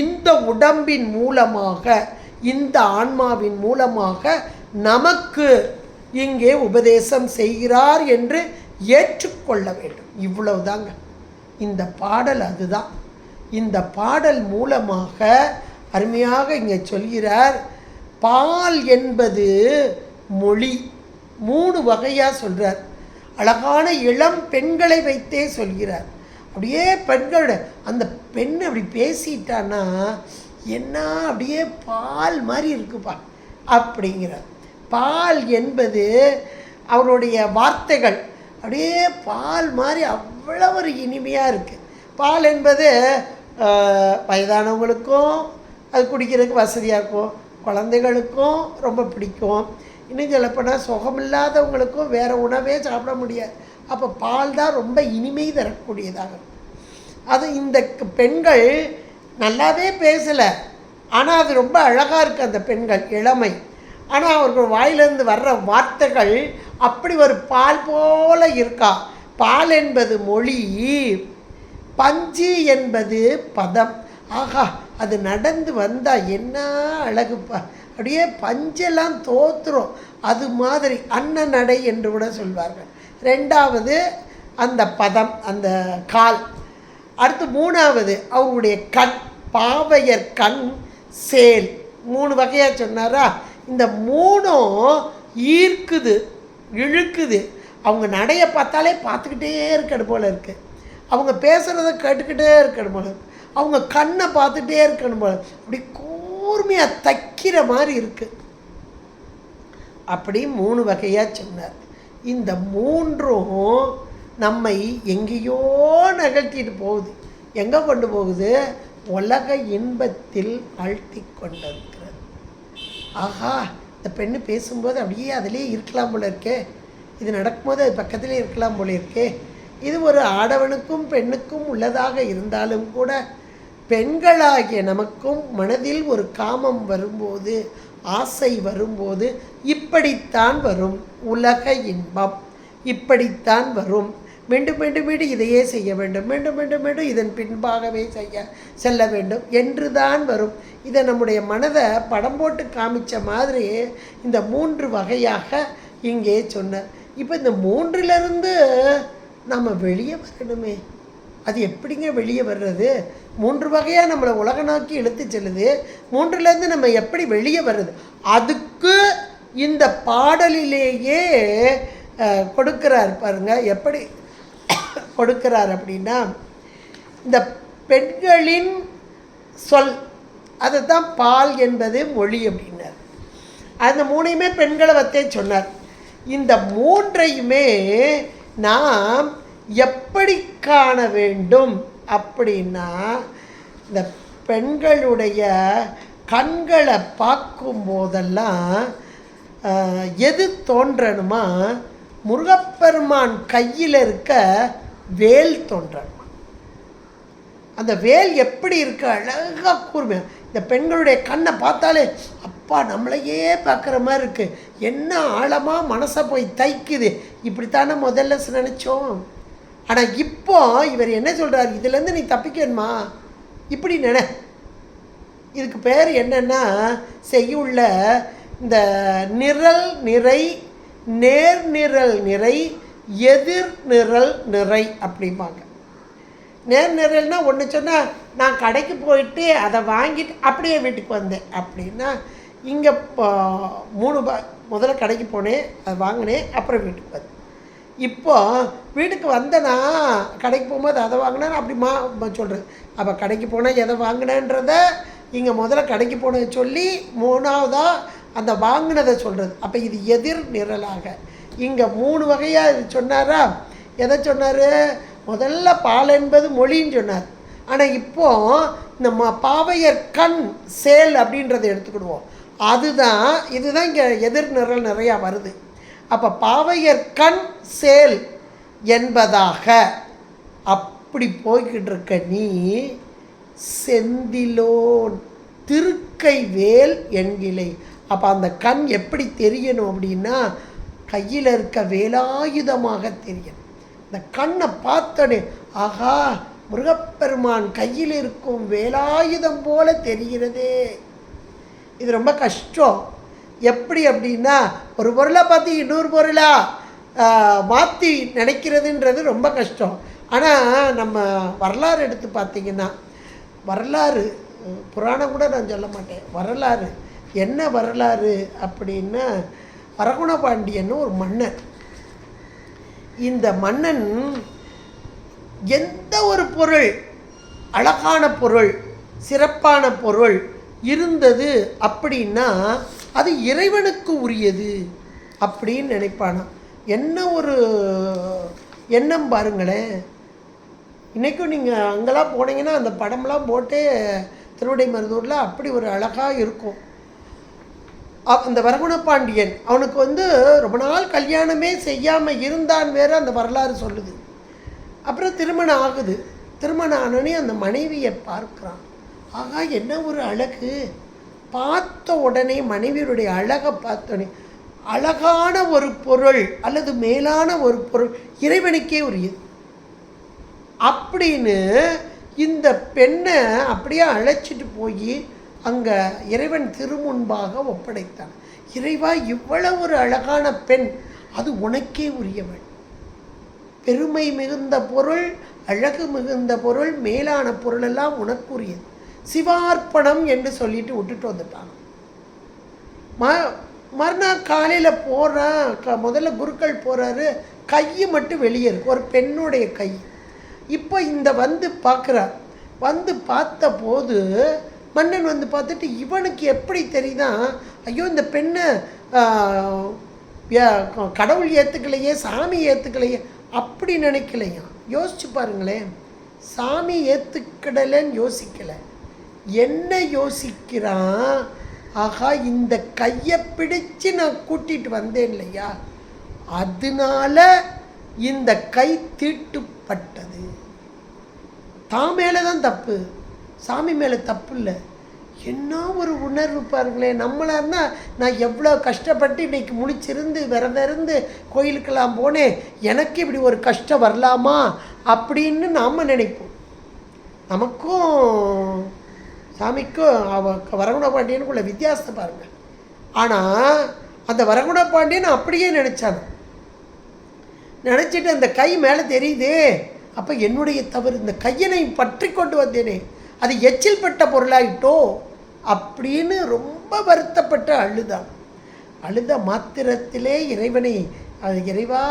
இந்த உடம்பின் மூலமாக, இந்த ஆன்மாவின் மூலமாக நமக்கு இங்கே உபதேசம் செய்கிறார் என்று ஏற்றுக்கொள்ள வேண்டும். இவ்வளவுதாங்க இந்த பாடல். அதுதான் இந்த பாடல் மூலமாக அருமையாக இங்கே சொல்கிறார். பால் என்பது மொழி 3 வகையாக சொல்கிறார். அழகான இளம் பெண்களை வைத்தே சொல்கிறார். அப்படியே பெண்களோட அந்த பெண் அப்படி பேசிட்டான்னா என்ன அப்படியே பால் மாதிரி இருக்குப்பா அப்படிங்கிறார். பால் என்பது அவருடைய வார்த்தைகள் அப்படியே பால் மாதிரி அவ்வளோ ஒரு இனிமையாக இருக்குது. பால் என்பது வயதானவங்களுக்கும் அது குடிக்கிறதுக்கு வசதியாக இருக்கும், குழந்தைகளுக்கும் ரொம்ப பிடிக்கும். இன்னும் சொல்லப்போனால் சுகமில்லாதவங்களுக்கும் வேறு உணவே சாப்பிட முடியாது. அப்போ பால் தான் ரொம்ப இனிமை தரக்கூடியதாக இருக்கும். அது இந்த பெண்கள் நல்லாவே பேசலை, ஆனால் அது ரொம்ப அழகாக இருக்குது அந்த பெண்கள் இளமை. ஆனால் அவர்கள் வாயிலிருந்து வர்ற வார்த்தைகள் அப்படி ஒரு பால் போல இருக்கா. பால் என்பது மொழி, பஞ்சு என்பது பதம். ஆகா, அது நடந்து வந்தால் என்ன அழகுப்பா, அப்படியே பஞ்செல்லாம் தோற்றுரும். அது மாதிரி அன்ன நடை என்று கூட சொல்வார்கள். 2வது அந்த பதம், அந்த கால். அடுத்து 3வது அவருடைய கண், பாவையர் கண் சேல். 3 வகையாக சொன்னாரா. இந்த 3ம் ஈர்க்குது, இழுக்குது. அவங்க நடையை பார்த்தாலே பார்த்துக்கிட்டே இருக்கணும் போல இருக்குது, அவங்க பேசுகிறத கேட்டுக்கிட்டே இருக்கணும் போல இருக்குது, அவங்க கண்ணை பார்த்துட்டே இருக்கணும் போல, அப்படி கூர்மையாக தைக்கிற மாதிரி இருக்குது. அப்படி 3 வகையாக சொன்னார். இந்த 3ம் நம்மை எங்கேயோ நகழ்த்திட்டு போகுது. எங்கே கொண்டு போகுது? உலக இன்பத்தில் ஆழ்த்தி கொண்டிருக்கிறது. ஆஹா, இந்த பெண்ணு பேசும்போது அப்படியே அதிலே இருக்கலாம் போல இருக்கே, இது நடக்கும்போது அது பக்கத்திலே இருக்கலாம் போல இருக்கே. இது ஒரு ஆடவனுக்கும் பெண்ணுக்கும் உள்ளதாக இருந்தாலும் கூட பெண்களாகிய நமக்கும் மனதில் ஒரு காமம் வரும்போது, ஆசை வரும்போது இப்படித்தான் வரும். உலக இன்பம் இப்படித்தான் வரும். மீண்டும் மீண்டும் மீண்டும் இதையே செய்ய வேண்டும், மீண்டும் மீண்டும் மீண்டும் இதன் பின்பாகவே செல்ல வேண்டும் என்று தான் வரும். இதை நம்முடைய மனதை படம் போட்டு காமிச்ச மாதிரி இந்த 3 வகையாக இங்கே சொன்னார். இப்போ இந்த 3லிருந்து நம்ம வெளியே வரணுமே. அது எப்படிங்க வெளியே வர்றது? 3 வகையாக நம்மளை உலக நோக்கி இழுத்து செல்லுது. 3லேருந்து நம்ம எப்படி வெளியே வர்றது? அதுக்கு இந்த பாடலிலேயே கொடுக்கிறார் பாருங்க. எப்படி கொடுக்கிறார் அப்படின்னா, இந்த பெண்களின் சொல், அதுதான் பால் என்பது மொழி அப்படின்னார். அந்த 3யுமே பெண்களை வத்தே சொன்னார். இந்த 3யுமே நாம் எப்படி காண வேண்டும் அப்படின்னா, இந்த பெண்களுடைய கண்களை பார்க்கும் போதெல்லாம் எது தோன்றணுமா? முருகப்பெருமான் கையில் இருக்க வேல் தோன்றணுமா? அந்த வேல் எப்படி இருக்க அழகாக கூர்மை. இந்த பெண்களுடைய கண்ணை பார்த்தாலே அப்பா நம்மளையே பார்க்குற மாதிரி இருக்குது, என்ன ஆழமாக மனசை போய் தைக்குது. இப்படித்தானே முதல்ல நினச்சோம். ஆனால் இப்போ இவர் என்ன சொல்கிறார்? இதுலேருந்து நீ தப்பிக்கணுமா? இப்படி நினை. இதுக்கு பேர் என்னென்னா, செய்யுள்ள இந்த நிரல் நிறை, நேர்நிரல் நிறை, எதிர் நிரல் நிறை அப்படிம்பாங்க. நேர்நிரல்னா ஒன்று சொன்னால் நான் கடைக்கு போயிட்டு அதை வாங்கிட்டு அப்படியே வீட்டுக்கு வந்தேன் அப்படின்னா, இங்கே 3 முதல்ல கடைக்கு போனேன், அதை வாங்கினேன், அப்புறம் வீட்டுக்கு வந்தேன். இப்போ வீட்டுக்கு வந்தேன்னா கடைக்கு போகும்போது அதை வாங்கினேன் அப்படி சொல்கிறேன். அப்போ கடைக்கு போனால் எதை வாங்கினேன்றத இங்கே முதல்ல கடைக்கு போனதை சொல்லி 3வதாக அந்த வாங்கினதை சொல்கிறது. அப்போ இது எதிர் நிரலாக இங்கே 3 வகையாக இது சொன்னாரா? எதை சொன்னார்? முதல்ல பால் என்பது மொழின்னு சொன்னார். ஆனால் இப்போது நம்ம பாவையர் கண் சேல் அப்படின்றத எடுத்துக்கிடுவோம். இதுதான் இங்கே எதிர் நிரல் நிறையா வருது. அப்போ பாவையர் கண் சேல் என்பதாக அப்படி போய்கிட்டு இருக்க நீ செந்திலோன் திருக்கை வேல் என்கிளை. அப்போ அந்த கண் எப்படி தெரியணும் அப்படின்னா கையில் இருக்க வேலாயுதமாக தெரியணும். இந்த கண்ணை பார்த்தோன்னே ஆகா முருகப்பெருமான் கையில் இருக்கும் வேலாயுதம் போல தெரிகிறதே. இது ரொம்ப கஷ்டம். எப்படி அப்படின்னா ஒரு பொருளை பார்த்து இன்னொரு பொருளாக மாற்றி நினைக்கிறதுன்றது ரொம்ப கஷ்டம். ஆனால் நம்ம வரலாறு எடுத்து பார்த்திங்கன்னா, வரலாறு புராணம் கூட நான் சொல்ல மாட்டேன், வரலாறு என்ன வரலாறு அப்படின்னா வரகுண பாண்டியன்னு ஒரு மன்னன். இந்த மன்னன் எந்த ஒரு பொருள் அழகான பொருள் சிறப்பான பொருள் இருந்தது அப்படின்னா அது இறைவனுக்கு உரியது அப்படின்னு நினைப்பானா. என்ன ஒரு எண்ணம் பாருங்களேன். இன்றைக்கும் நீங்கள் அங்கெல்லாம் போனீங்கன்னா அந்த படம்லாம் போட்டு திருவிடை மருதூரில் அப்படி ஒரு அழகாக இருக்கும். அந்த வரகுண பாண்டியன் அவனுக்கு ரொம்ப நாள் கல்யாணமே செய்யாமல் இருந்தான் வேறு அந்த வரலாறு சொல்லுது. அப்புறம் திருமணம் ஆகுது. திருமணம் ஆனோடனே அந்த மனைவியை பார்க்குறான். ஆகா என்ன ஒரு அழகு. பார்த்த உடனே மனைவியுடைய அழகை பார்த்தோடனே அழகான ஒரு பொருள் அல்லது மேலான ஒரு பொருள் இறைவனுக்கே உரியது அப்படின்னு இந்த பெண்ணை அப்படியே அழைச்சிட்டு போய் அங்கே இறைவன் திருமுன்பாக ஒப்படைத்தான். இறைவா இவ்வளவு ஒரு அழகான பெண், அது உனக்கே உரியவள். பெருமை மிகுந்த பொருள் அழகு மிகுந்த பொருள் மேலான பொருள் எல்லாம் உனக்குரியது. சிவார்ப்பணம் என்று சொல்லிட்டு விட்டுட்டு வந்துட்டான். மறுநாள் காலையில் போகிறான். முதல்ல குருக்கள் போகிறாரு. கையை மட்டும் வெளியே இருக்கு, ஒரு பெண்ணுடைய கை. இப்போ இந்த பார்க்குறார். பார்த்த போது மன்னன் பார்த்துட்டு இவனுக்கு எப்படி தெரியுதான், ஐயோ இந்த பெண்ணை கடவுள் ஏற்றுக்கலையே சாமி ஏற்றுக்கலையே அப்படி நினைக்கலையா. யோசிச்சு பாருங்களேன். சாமி ஏற்றுக்கிடலன்னு யோசிக்கலை. என்ன யோசிக்கிறான்? ஆகா இந்த கையை பிடிச்சு நான் கூட்டிகிட்டு வந்தேன் இல்லையா, அதனால இந்த கை தீட்டுப்பட்டது. தான் மேலே தான் தப்பு, சாமி மேலே தப்பு இல்லை. என்ன ஒரு உணர்வு பாருங்களேன். நம்மளான்னா நான் எவ்வளோ கஷ்டப்பட்டு இன்றைக்கி முழிச்சிருந்து விரதம் இருந்து கோயிலுக்கெல்லாம் போனேன், எனக்கு இப்படி ஒரு கஷ்டம் வரலாமா அப்படின்னு நாம் நினைப்போம். நமக்கும் சாமிக்கும் வரகுண பாண்டியனுக்குள்ள வித்தியாசத்தை பாருங்கள். ஆனால் அந்த வரகுண பாண்டியன் அப்படியே நினச்சான். நினச்சிட்டு அந்த கை மேலே தெரியுதே, அப்போ என்னுடைய தவறு, இந்த கையனை பற்றி கொண்டு வந்தேனே அது எச்சில் பட்ட பொருளாயிட்டோ அப்படின்னு ரொம்ப வருத்தப்பட்டு அழுத மாத்திரத்திலே இறைவனை, அது இறைவா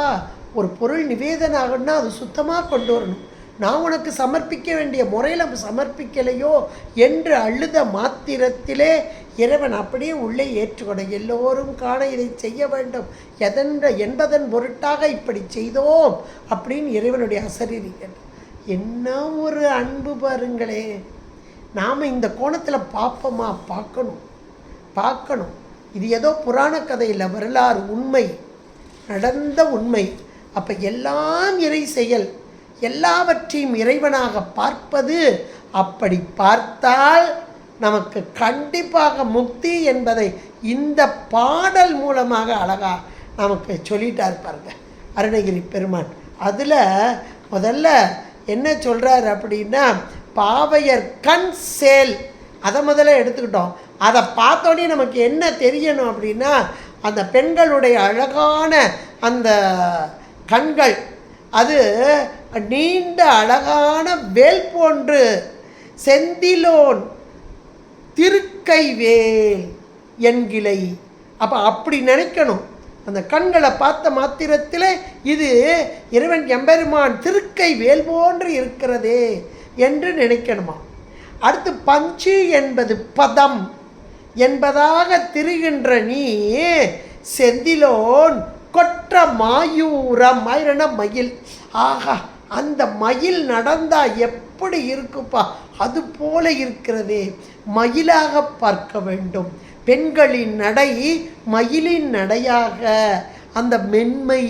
ஒரு பொருள் நிவேதனம் ஆகணும்னா அது சுத்தமாக கொண்டு வரணும், நான் உனக்கு சமர்ப்பிக்க வேண்டிய முறையில் சமர்ப்பிக்கலையோ என்று அழுத மாத்திரத்திலே இறைவன் அப்படியே உள்ளே ஏற்றுக்கொண்ட. எல்லோரும் காண இதை செய்ய வேண்டும் என்பதன் பொருட்டாக இப்படி செய்தோம் அப்படின்னு இறைவனுடைய அசரீரிகள். என்ன ஒரு அன்பு பாருங்களே. நாம் இந்த கோணத்தில் பார்ப்போமா? பார்க்கணும். இது ஏதோ புராண கதை இல்லை, வரலாறு, உண்மை, நடந்த உண்மை. அப்போ எல்லாம் இறை செயல், எல்லாவற்றையும் இறைவனாக பார்ப்பது. அப்படி பார்த்தால் நமக்கு கண்டிப்பாக முக்தி என்பதை இந்த பாடல் மூலமாக அழகாக நமக்கு சொல்லிட்டார் பாருங்க அருணகிரி பெருமான். அதில் முதல்ல என்ன சொல்கிறார் அப்படின்னா, பாவையர் கண் சேல், அதை முதல்ல எடுத்துக்கிட்டோம். அதை பார்த்தோன்னே நமக்கு என்ன தெரியணும் அப்படின்னா, அந்த பெண்களுடைய அழகான அந்த கண்கள் அது நீண்ட அழகான வேல் போன்று, செந்திலோன் திருக்கை வேல் என்கிளை. அப்போ அப்படி நினைக்கணும். அந்த கண்களை பார்த்த மாத்திரத்தில் இது இறைவன் எம்பெருமான் திருக்கை வேல் போன்று இருக்கிறதே என்று நினைக்கணுமா. அடுத்து பஞ்சு என்பது பதம், என்பதாக திரிகின்ற நீ செந்திலோன் கொற்ற மாயூரம். மாயூரன மயில். ஆகா, அந்த மயில் நடந்தா எப்படி இருக்குப்பா, அது போல இருக்கிறதே. மயிலாக பார்க்க வேண்டும். பெண்களின் நடை மயிலின் நடையாக, அந்த மென்மை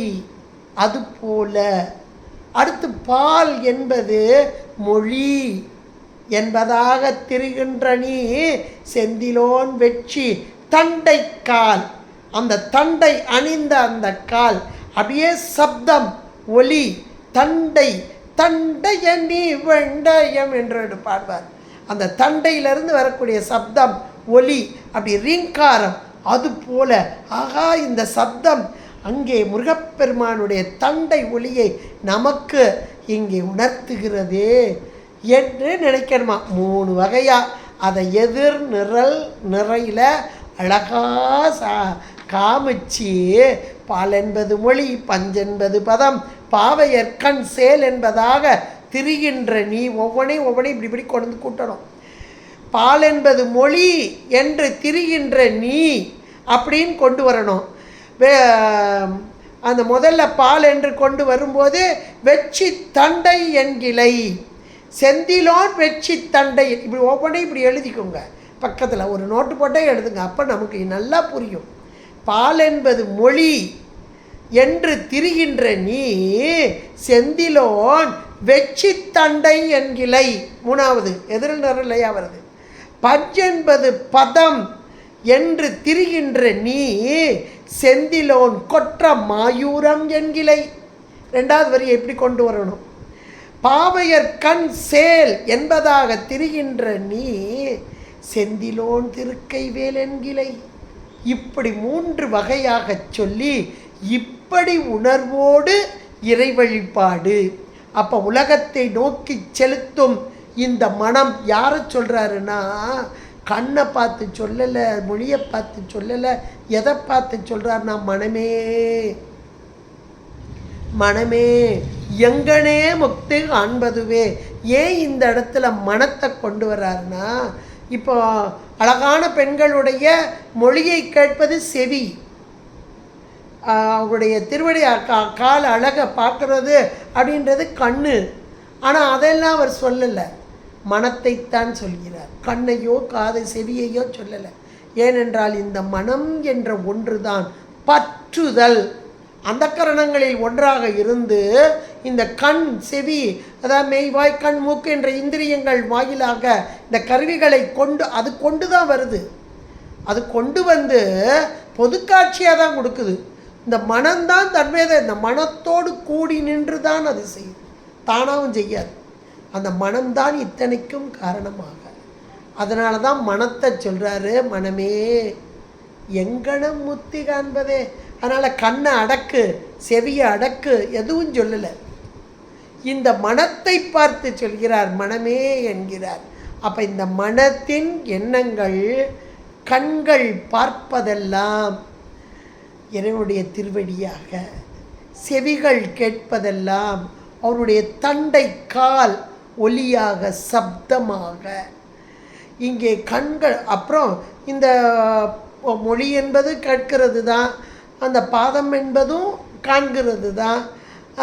அது போல. அடுத்து பால் என்பது மொழி என்பதாக திரிகின்ற நீ செந்திலோன் வெற்றி தண்டை கால். அந்த தண்டை அணிந்த அந்த கால் அப்படியே சப்தம் ஒலி. தண்டை தண்டைய நீ வெண்டயம் என்று பாடுவார். அந்த தண்டையிலிருந்து வரக்கூடிய சப்தம் ஒலி, அப்படி ரீங்காரம். அது போல ஆகா, இந்த சப்தம் அங்கே முருகப்பெருமானுடைய தண்டை ஒலியை நமக்கு இங்கே உணர்த்துகிறதே என்று நினைக்கணுமா. 3 வகையா அதை எதிர் நிரல் நிறையில் அழகா காமிச்சு, பால் என்பது மொழி, பஞ்சென்பது பதம், பாவையற்கண் சேல் என்பதாக திரிகின்ற நீ ஒவ்வொன்றையும் இப்படி கொண்டு கூட்டணும். பால் என்பது மொழி என்று திரிகின்ற நீ அப்படின்னு கொண்டு வரணும். அந்த முதல்ல பால் என்று கொண்டு வரும்போது வெற்றி தண்டை என்கிளை, செந்திலோன் வெற்றி தண்டை, இப்படி ஒவ்வொன்றையும் இப்படி எழுதிக்கோங்க. பக்கத்தில் ஒரு நோட்டு போட்டே எழுதுங்க, அப்போ நமக்கு நல்லா புரியும். பால் என்பது மொழி என்று திரிகின்ற நீ செந்திலோன் வெற்றி தண்டை என்கிளை. 3வது எதிரில் நிரலையா வருது. பஞ்சென்பது பதம் என்று திரிகின்ற நீ செந்திலோன் கொற்ற மாயூரம் என்கிளை. 2வது வரி எப்படி கொண்டு வரணும். பாவையர் கண் சேல் என்பதாக திரிகின்ற நீ செந்திலோன் திருக்கைவேல் என்கிளை. இப்படி 3 வகையாக சொல்லி இப்படி உணர்வோடு இறை வழிபாடு. அப்போ உலகத்தை நோக்கி செலுத்தும் இந்த மனம் யாரை சொல்கிறாருன்னா, கண்ணை பார்த்து சொல்லலை, மொழியை பார்த்து சொல்லலை, எதை பார்த்து சொல்கிறாருன்னா மனமே. மனமே எங்கனே முக்தி காண்பதுவே. ஏன் இந்த இடத்துல மனத்தை கொண்டு வர்றாருன்னா, இப்போ அழகான பெண்களுடைய மொழியை கேட்பது செவி, அவருடைய திருவடி கால் அழகை பார்க்குறது அப்படின்றது கண்ணு. ஆனால் அதெல்லாம் அவர் சொல்லலை, மனத்தைத்தான் சொல்கிறார். கண்ணையோ காதை செவியையோ சொல்லலை. ஏனென்றால் இந்த மனம் என்ற ஒன்று தான் பற்றுதல். அந்த கரணங்களில் ஒன்றாக இருந்து இந்த கண் செவி, அதாவது மெய்வாய் கண் மூக்கு என்ற இந்திரியங்கள் வாயிலாக இந்த கருவிகளை கொண்டு தான் வருது. அது கொண்டு வந்து பொதுக்காட்சியாக தான் கொடுக்குது. இந்த மனம்தான் தன்மையை இந்த மனத்தோடு கூடி நின்று தான் அது செய்யுது, தானாகவும் செய்யாது. அந்த மனம்தான் இத்தனைக்கும் காரணமாக. அதனால தான் மனத்தை சொல்கிறாரு, மனமே எங்கனம் முத்தி காண்பதே. அதனால் கண்ணை அடக்கு, செவியை அடக்கு, எதுவும் சொல்லலை. இந்த மனத்தை பார்த்து சொல்கிறார், மனமே என்கிறார். அப்போ இந்த மனத்தின் எண்ணங்கள், கண்கள் பார்ப்பதெல்லாம் இறைவனுடைய திருவடியாக, செவிகள் கேட்பதெல்லாம் அவருடைய தண்டை கால் ஒலியாக, சப்தமாக. இங்கே கண்கள், அப்புறம் இந்த மொழி என்பது கேட்கிறது தான், அந்த பாதம் என்பதும் காண்கிறது தான்.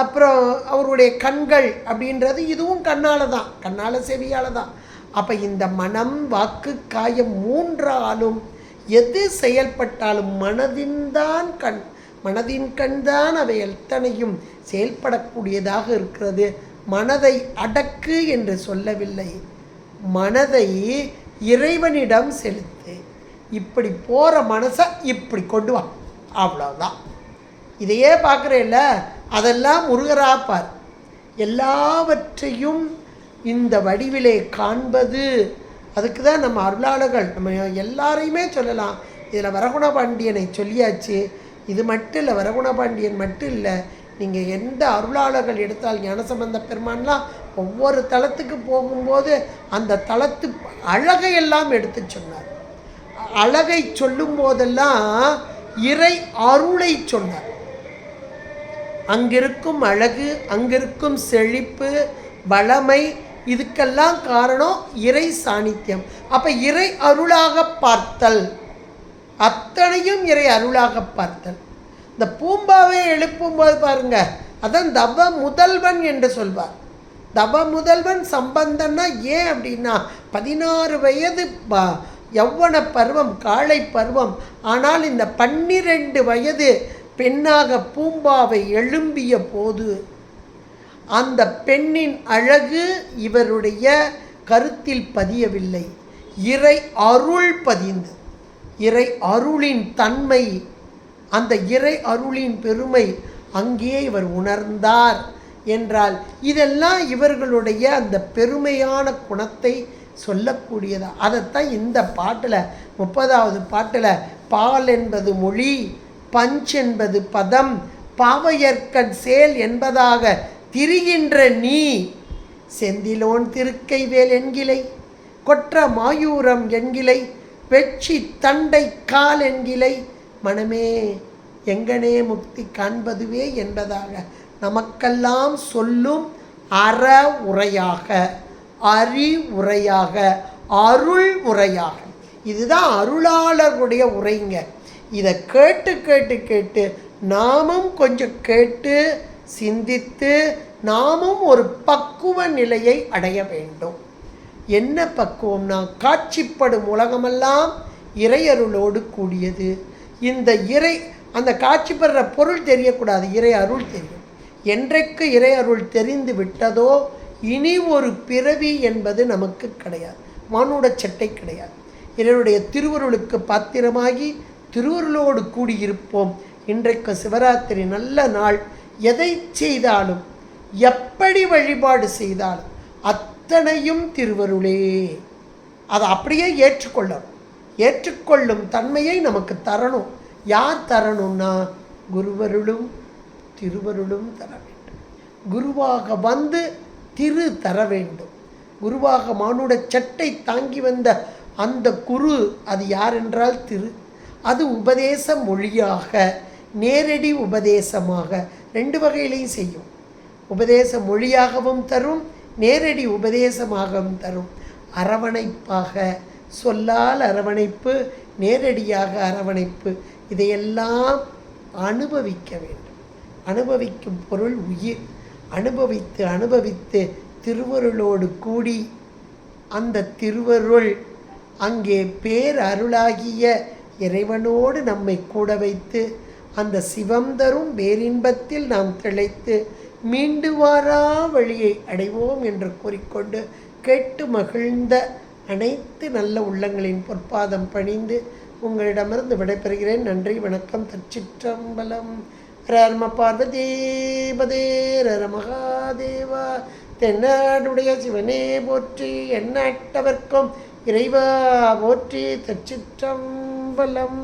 அப்புறம் அவருடைய கண்கள் அப்படின்றது இதுவும் கண்ணால் தான், கண்ணால் செவியால் தான். அப்போ இந்த மனம் வாக்கு காயம் 3ஆலும் எது செயல்பட்டாலும் மனதின் கண் தான் அவை எத்தனையும் செயல்படக்கூடியதாக இருக்கிறது. மனதை அடக்கு என்று சொல்லவில்லை, மனதை இறைவனிடம் செலுத்து. இப்படி போகிற மனசை இப்படி கொண்டு வா, அவ்வளோதான். இதையே பார்க்குறேல்ல, அதெல்லாம் முருகராப்பார். எல்லாவற்றையும் இந்த வடிவிலே காண்பது. அதுக்கு தான் நம்ம அருளாளர்கள், நம்ம எல்லாரையுமே சொல்லலாம். இதில் வரகுண பாண்டியனை சொல்லியாச்சு. இது மட்டும் இல்லை, வரகுண பாண்டியன் மட்டும் இல்லை, நீங்கள் எந்த அருளாளர்கள் எடுத்தால் ஞானசம்பந்த பெருமான்லாம் ஒவ்வொரு தலத்துக்கு போகும்போது அந்த தலத்து அழகையெல்லாம் எடுத்து சொன்னார். அழகை சொல்லும் போதெல்லாம் இறை அருளை சொன்னார். அங்கிருக்கும் அழகு, அங்கிருக்கும் செழிப்பு, வளமை இதுக்கெல்லாம் காரணம் இறை சாநித்தியம். அப்போ இறை அருளாக பார்த்தல், அத்தனையும் இறை அருளாக பார்த்தல். இந்த பூம்பாவை எழுப்பும்போது பாருங்க, அதான் தவ முதல்வன் என்று சொல்வார். தவ முதல்வன் சம்பந்தன்னா ஏன் அப்படின்னா 16 வயது யௌவன பருவம், காளை பருவம். ஆனால் இந்த 12 வயது பெண்ணாக பூம்பாவை எழும்பிய போது அந்த பெண்ணின் அழகு இவருடைய கருத்தில் பதியவில்லை, இறை அருள் பதிந்து, இறை அருளின் தன்மை, அந்த இறை அருளின் பெருமை அங்கே இவர் உணர்ந்தார் என்றால் இதெல்லாம் இவர்களுடைய அந்த பெருமையான குணத்தை சொல்லக்கூடியதா. அதைத்தான் இந்த பாட்டில் 30வது பாட்டில் பால் என்பது மொழி, பஞ்ச் என்பது பதம், பாவையற்கண் சேல் என்பதாக திரிகின்ற நீ செந்திலோன் திருக்கைவேல் என்கிலை, கொற்ற மாயூரம் என்கிலை, வெச்சி தண்டை கால் என்கிலை, மனமே எங்கனே முக்தி காண்பதுவே என்பதாக நமக்கெல்லாம் சொல்லும் அற உரையாக, அறிவுரையாக, அருள் உரையாக. இதுதான் அருளாளருடைய உரைங்க. இதை கேட்டு கேட்டு கேட்டு நாமும் கொஞ்சம் கேட்டு சிந்தித்து நாமும் ஒரு பக்குவ நிலையை அடைய வேண்டும். என்ன பக்குவம்னா, காட்சிப்படும் உலகமெல்லாம் இறையருளோடு கூடியது. இந்த இறை அந்த காட்சிப்படுற பொருள் தெரியக்கூடாது, இறை அருள் தெரியும். என்றைக்கு இறை அருள் தெரிந்து விட்டதோ இனி ஒரு பிறவி என்பது நமக்கு கிடையாது, மானுட சட்டை கிடையாது. இறைவனுடைய திருவருளுக்கு பாத்திரமாகி திருவருளோடு கூடியிருப்போம். இன்றைக்கு சிவராத்திரி நல்ல நாள். எதை செய்தாலும் எப்படி வழிபாடு செய்தாலும் அத்தனையும் திருவருளே. அதை அப்படியே ஏற்றுக்கொள்ளணும். ஏற்றுக்கொள்ளும் தன்மையை நமக்கு தரணும். யார் தரணும்னா குருவருளும் திருவருளும் தர வேண்டும். குருவாக வந்து திரு தர வேண்டும். குருவாக மானுட சட்டை தாங்கி வந்த அந்த குரு, அது யார் என்றால் திரு. அது உபதேச மொழியாக, நேரடி உபதேசமாக 2 வகையிலையும் செய்யும். உபதேச மொழியாகவும் தரும், நேரடி உபதேசமாகவும் தரும். அரவணைப்பாக, சொல்லால் அரவணைப்பு, நேரடியாக அரவணைப்பு, இதையெல்லாம் அனுபவிக்க வேண்டும். அனுபவிக்கும் பொருள் உயிர். அனுபவித்து அனுபவித்து திருவருளோடு கூடி அந்த திருவருள் அங்கே பேரருளாகிய இறைவனோடு நம்மை கூட வைத்து அந்த சிவம் தரும் பேரின்பத்தில் நாம் திளைத்து மீண்டு வாரா வழியை அடைவோம் என்று கூறிக்கொண்டு கேட்டு மகிழ்ந்த அனைத்து நல்ல உள்ளங்களின் பொற்பாதம் பணிந்து உங்களிடமிருந்து விடைபெறுகிறேன். நன்றி, வணக்கம். திருச்சிற்றம்பலம். ரம பார்வதி பதே ரர மகாதேவா. தென்னாடுடைய சிவனே போற்றி, எண்ணற்றவர்க்கும் இறைவா போற்றி. திருச்சிற்றம்பலம்.